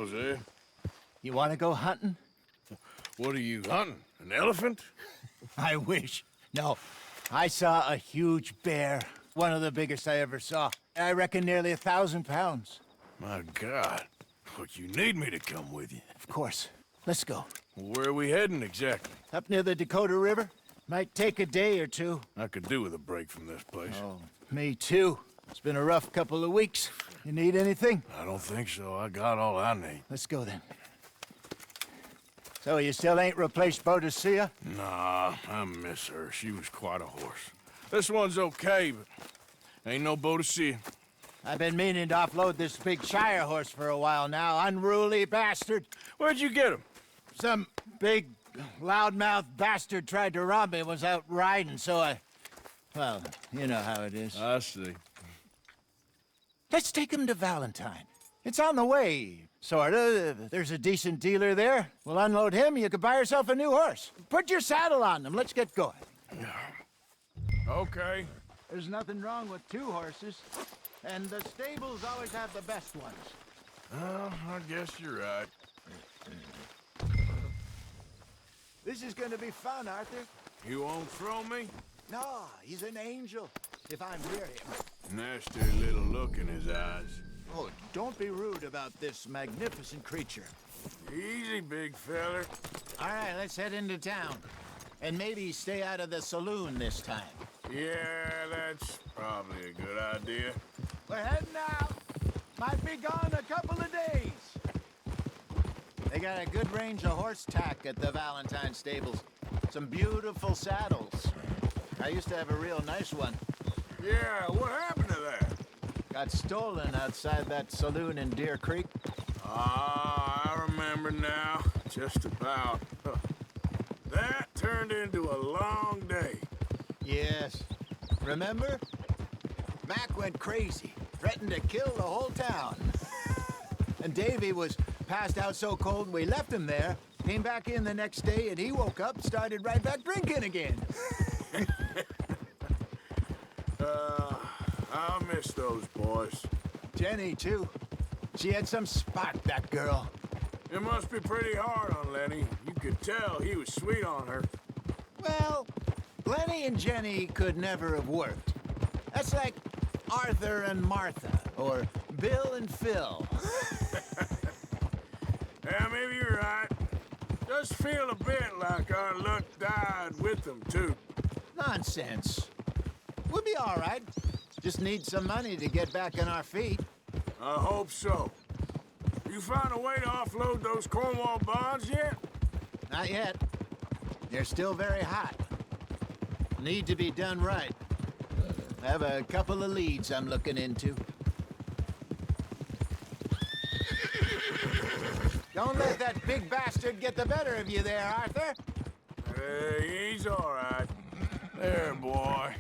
outlaws, eh? You want to go hunting? What are you hunting? An elephant? I wish. No, I saw a huge bear. One of the biggest I ever saw. I reckon nearly 1,000 pounds. My God. But you need me to come with you. Of course. Let's go. Where are we heading exactly? Up near the Dakota River. Might take a day or two. I could do with a break from this place. Oh, me too. It's been a rough couple of weeks. You need anything? I don't think so. I got all I need. Let's go then. So you still ain't replaced Boadicea? Nah, I miss her. She was quite a horse. This one's okay, but ain't no Boadicea. I've been meaning to offload this big Shire horse for a while now. Unruly bastard. Where'd you get him? Some big, loudmouth bastard tried to rob me and was out riding, so I... Well, you know how it is. I see. Let's take him to Valentine. It's on the way, sorta. There's a decent dealer there. We'll unload him, you could buy yourself a new horse. Put your saddle on them, let's get going. Okay. There's nothing wrong with two horses, and the stables always have the best ones. Well, I guess you're right. This is gonna be fun, Arthur. You won't throw me? No, he's an angel, if I'm near him. Nasty little look in his eyes. Oh, don't be rude about this magnificent creature. Easy, big feller. All right, let's head into town. And maybe stay out of the saloon this time. Yeah, that's probably a good idea. We're heading out. Might be gone a couple of days. They got a good range of horse tack at the Valentine stables. Some beautiful saddles. I used to have a real nice one. Yeah, what happened to that? Got stolen outside that saloon in Deer Creek. Ah, I remember now. Just about. That turned into a long day. Yes. Remember? Mac went crazy, threatened to kill the whole town. And Davy was passed out so cold we left him there, came back in the next day, and he woke up, started right back drinking again. I'll miss those boys. Jenny, too. She had some spark, that girl. It must be pretty hard on Lenny. You could tell he was sweet on her. Well, Lenny and Jenny could never have worked. That's like Arthur and Martha, or Bill and Phil. Yeah, maybe you're right. Just feel a bit like our luck died with them, too. Nonsense. We'll be all right. Just need some money to get back on our feet. I hope so. You found a way to offload those Cornwall bonds yet? Not yet. They're still very hot. Need to be done right. I have a couple of leads I'm looking into. Don't let that big bastard get the better of you there, Arthur. Hey, he's all right. There, boy.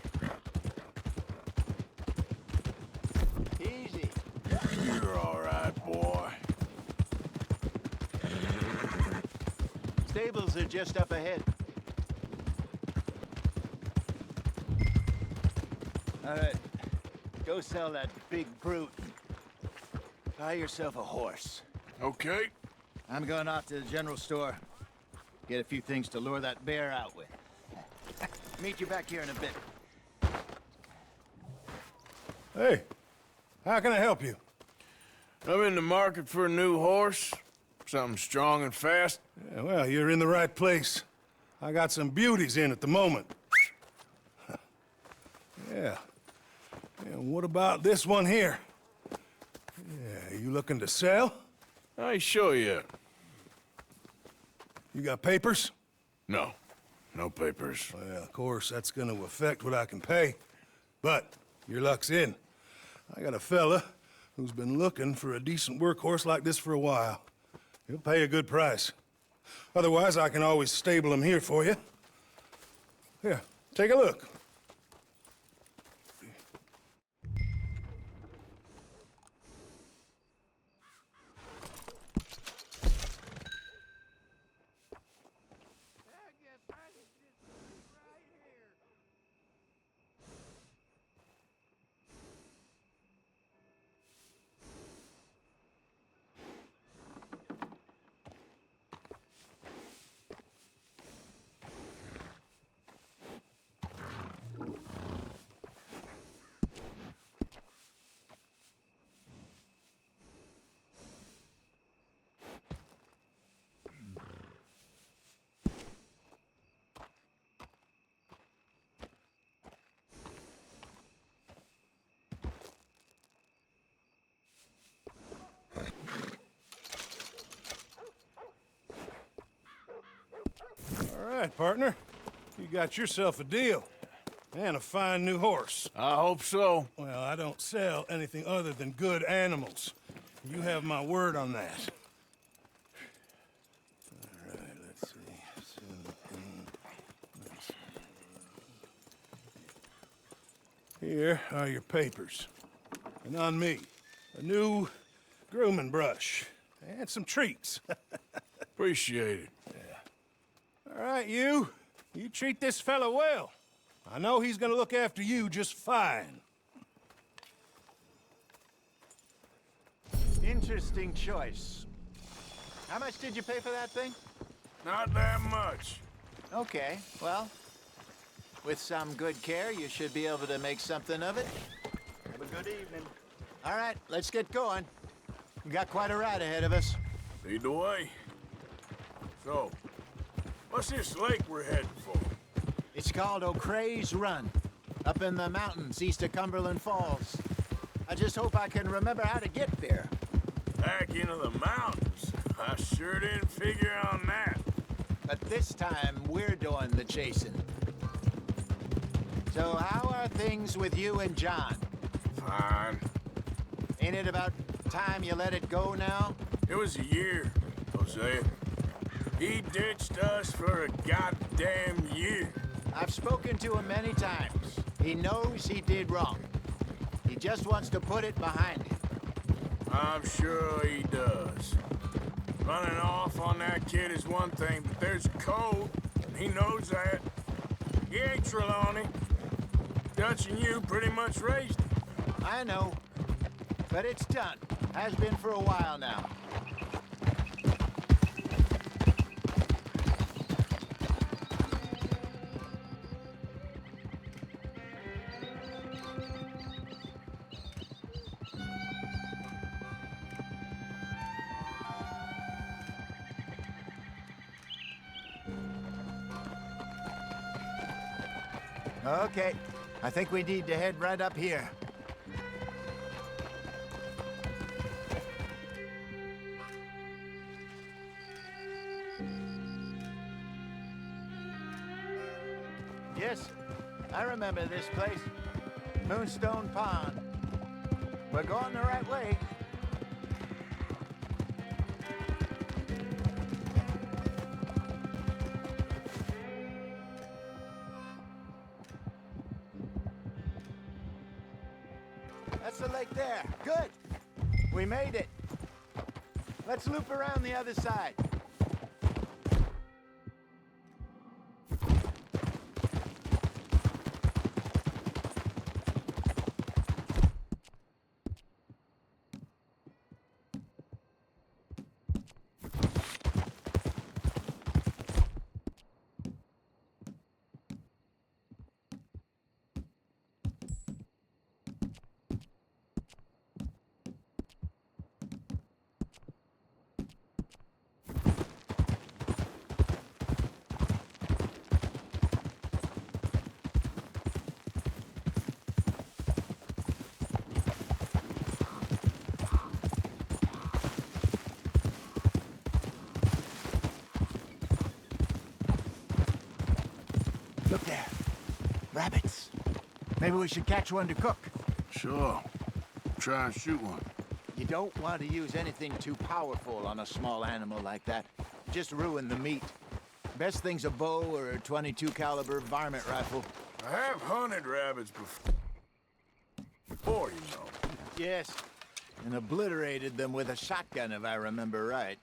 Easy. You're all right, boy. Stables are just up ahead. All right. Go sell that big brute. Buy yourself a horse. Okay. I'm going off to the general store. Get a few things to lure that bear out with. Meet you back here in a bit. Hey, how can I help you? I'm in the market for a new horse. Something strong and fast. Yeah, well, you're in the right place. I got some beauties in at the moment. Yeah. And what about this one here? Yeah, you looking to sell? I ain't sure yet. You got papers? No. No papers. Well, of course, that's gonna affect what I can pay. But your luck's in. I got a fella who's been looking for a decent workhorse like this for a while. He'll pay a good price. Otherwise, I can always stable him here for you. Here, take a look. right, partner. You got yourself a deal. And a fine new horse. I hope so. Well, I don't sell anything other than good animals. You have my word on that. All right, let's see. Here are your papers. And on me, a new grooming brush. And some treats. Appreciate it. All right, you. You treat this fella well. I know he's gonna look after you just fine. Interesting choice. How much did you pay for that thing? Not that much. Okay, well, with some good care, you should be able to make something of it. Have a good evening. All right, let's get going. We got quite a ride ahead of us. Lead the way. So, what's this lake we're heading for? It's called O'Creagh's Run, up in the mountains east of Cumberland Falls. I just hope I can remember how to get there. Back into the mountains. I sure didn't figure on that. But this time, we're doing the chasing. So how are things with you and John? Fine. Ain't it about time you let it go now? It was a year, Hosea. He ditched us for a goddamn year. I've spoken to him many times. He knows he did wrong. He just wants to put it behind him. I'm sure he does. Running off on that kid is one thing, but there's a code, and he knows that. He ain't Trelawney. Dutch and you pretty much raised him. I know. But it's done. Has been for a while now. Okay, I think we need to head right up here. Yes, I remember this place. Moonstone Pond. We're going the right way. That's the lake there. Good. We made it. Let's loop around the other side. Look there. Rabbits. Maybe we should catch one to cook. Sure. Try and shoot one. You don't want to use anything too powerful on a small animal like that. Just ruin the meat. Best thing's a bow or a .22 caliber varmint rifle. I have hunted rabbits before, you know. Yes, and obliterated them with a shotgun if I remember right.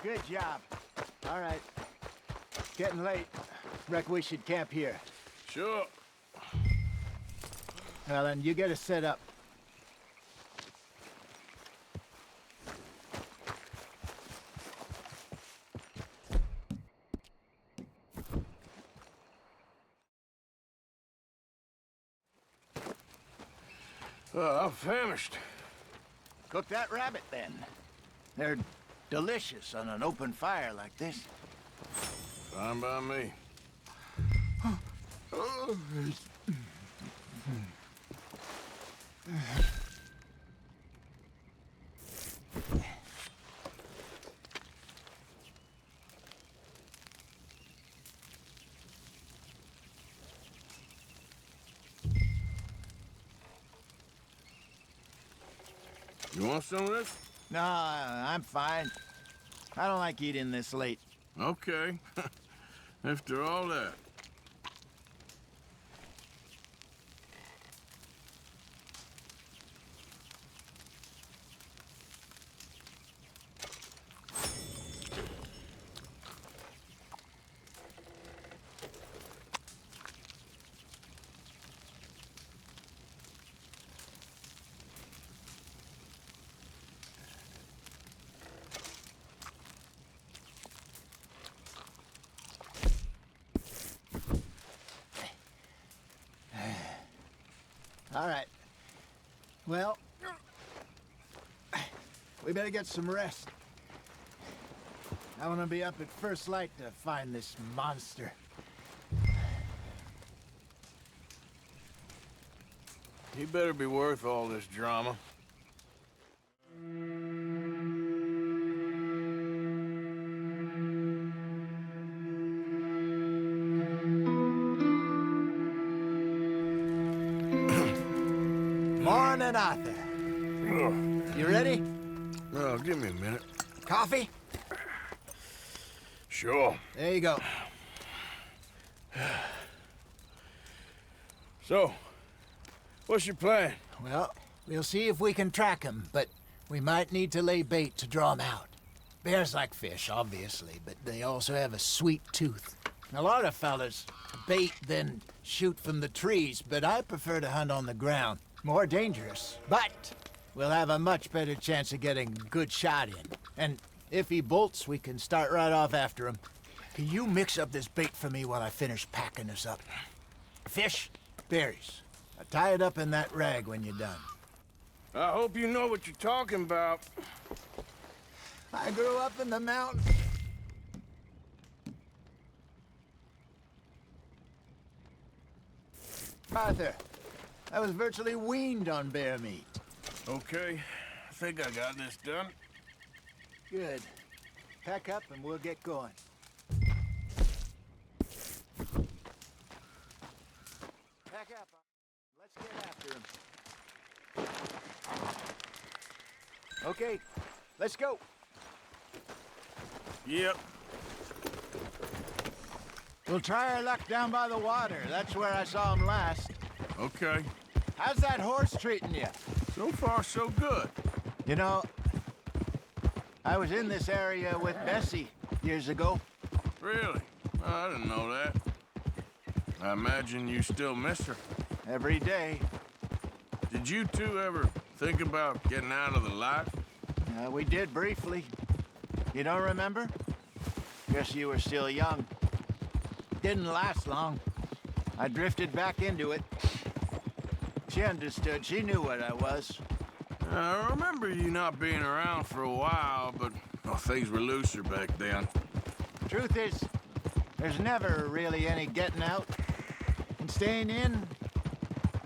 Good job. All right. Getting late. Reckon we should camp here. Sure. Well, then you get us set up. I'm famished. Cook that rabbit, then. They're delicious on an open fire like this. Fine by me. You want some of this? No, I'm fine. I don't like eating this late. Okay. After all that. All right. Well, we better get some rest. I want to be up at first light to find this monster. He better be worth all this drama. Morning, Arthur. You ready? Well, give me a minute. Coffee? Sure. There you go. So, what's your plan? Well, we'll see if we can track him, but we might need to lay bait to draw him out. Bears like fish, obviously, but they also have a sweet tooth. A lot of fellas bait, then shoot from the trees, but I prefer to hunt on the ground. More dangerous, but we'll have a much better chance of getting a good shot in. And if he bolts, we can start right off after him. Can you mix up this bait for me while I finish packing this up? Fish, berries. Tie it up in that rag when you're done. I hope you know what you're talking about. I grew up in the mountains. Arthur, I was virtually weaned on bear meat. Okay, I think I got this done. Good. Pack up and we'll get going. Pack up. Let's get after him. Okay, let's go. Yep. We'll try our luck down by the water. That's where I saw him last. Okay. How's that horse treating you? So far, so good. You know, I was in this area with Bessie years ago. Really? I didn't know that. I imagine you still miss her. Every day. Did you two ever think about getting out of the life? We did briefly. You don't remember? Guess you were still young. Didn't last long. I drifted back into it. She understood. She knew what I was. I remember you not being around for a while, but things were looser back then. Truth is, there's never really any getting out. And staying in,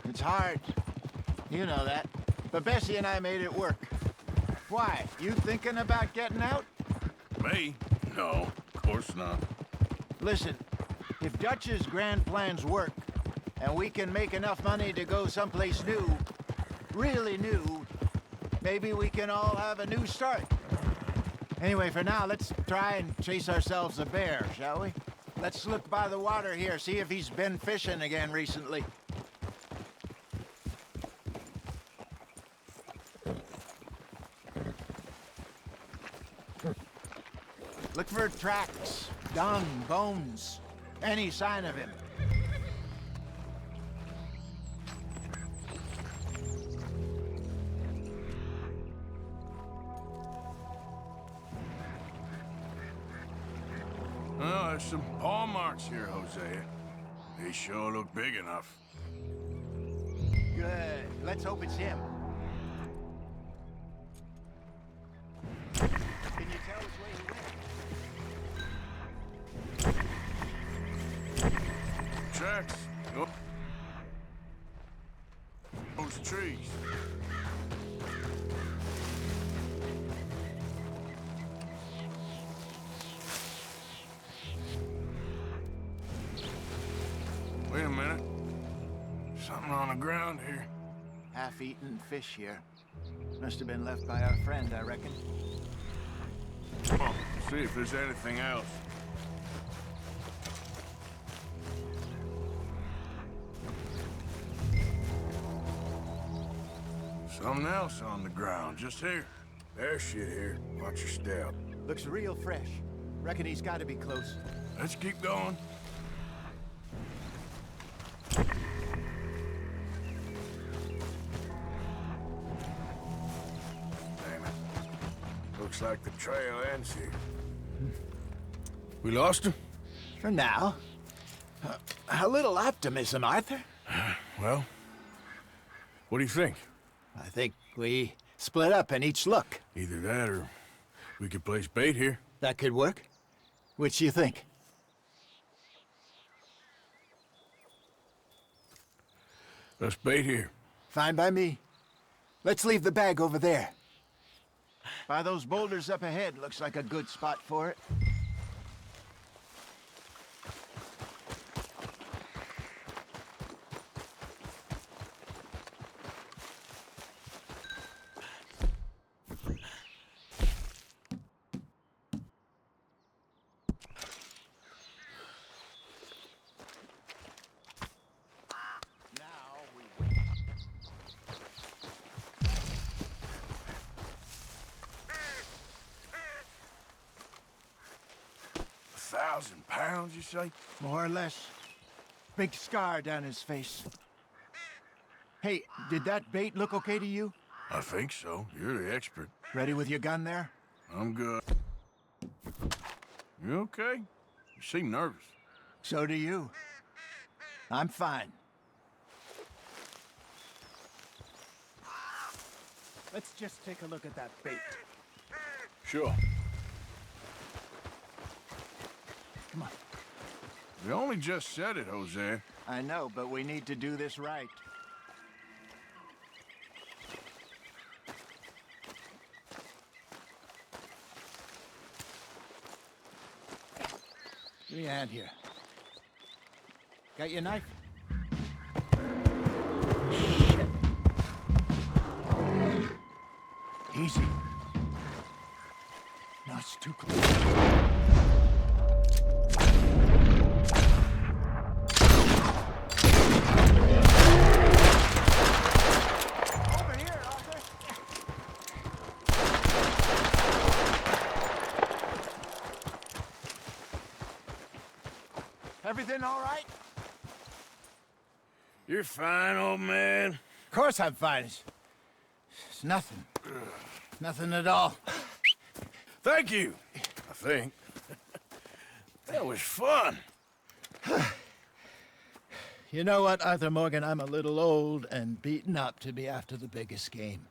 it's hard. You know that. But Bessie and I made it work. Why? You thinking about getting out? Me? No, of course not. Listen, if Dutch's grand plans work, and we can make enough money to go someplace new, really new, maybe we can all have a new start. Anyway, for now, let's try and chase ourselves a bear, shall we? Let's look by the water here, see if he's been fishing again recently. Look for tracks, dung, bones, any sign of him. Oh, there's some paw marks here, Hosea. They sure look big enough. Good. Let's hope it's him. Can you tell us where he went? Tracks. Oh. Those trees. Wait a minute. Something on the ground here. Half-eaten fish here. Must have been left by our friend, I reckon. Come on, see if there's anything else. Something else on the ground, just here. There's shit here. Watch your step. Looks real fresh. Reckon he's got to be close. Let's keep going. Damn it. Looks like the trail ends here. We lost him? For now. A little optimism, Arthur. Well, what do you think? I think we split up and each look. Either that or we could place bait here. That could work. Which you think? Let's bait here. Fine by me. Let's leave the bag over there. By those boulders up ahead, looks like a good spot for it. £1,000, you say? More or less. Big scar down his face. Hey, did that bait look okay to you? I think so. You're the expert. Ready with your gun there? I'm good. You okay? You seem nervous. So do you. I'm fine. Let's just take a look at that bait. Sure. Come on. We only just said it, Jose. I know, but we need to do this right. Give me a hand here. Got your knife? Shit. Easy. No, it's too close. Everything all right? You're fine, old man. Of course I'm fine. It's nothing. Nothing at all. Thank you, I think. That was fun. You know what, Arthur Morgan? I'm a little old and beaten up to be after the biggest game.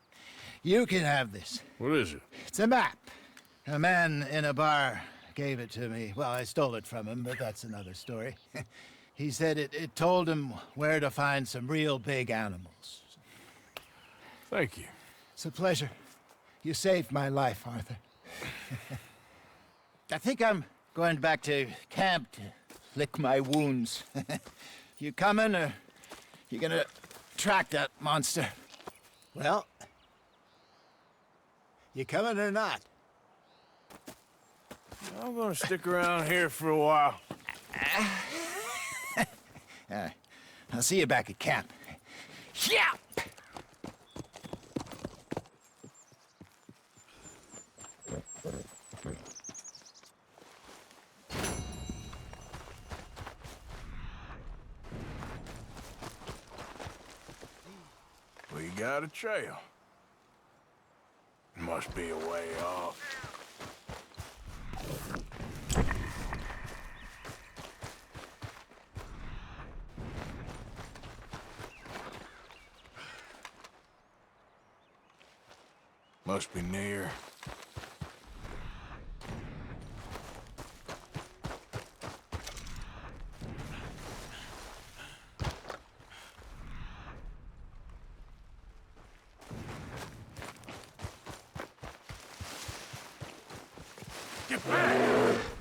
You can have this. What is it? It's a map. A man in a bar gave it to me. Well, I stole it from him, but that's another story. He said it told him where to find some real big animals. Thank you. It's a pleasure. You saved my life, Arthur. I think I'm going back to camp to lick my wounds. You coming, or you gonna track that monster? Well, you coming or not? I'm gonna stick around here for a while. All right. I'll see you back at camp. Yeah! got a trail. Must be a way off. Must be near. Get back!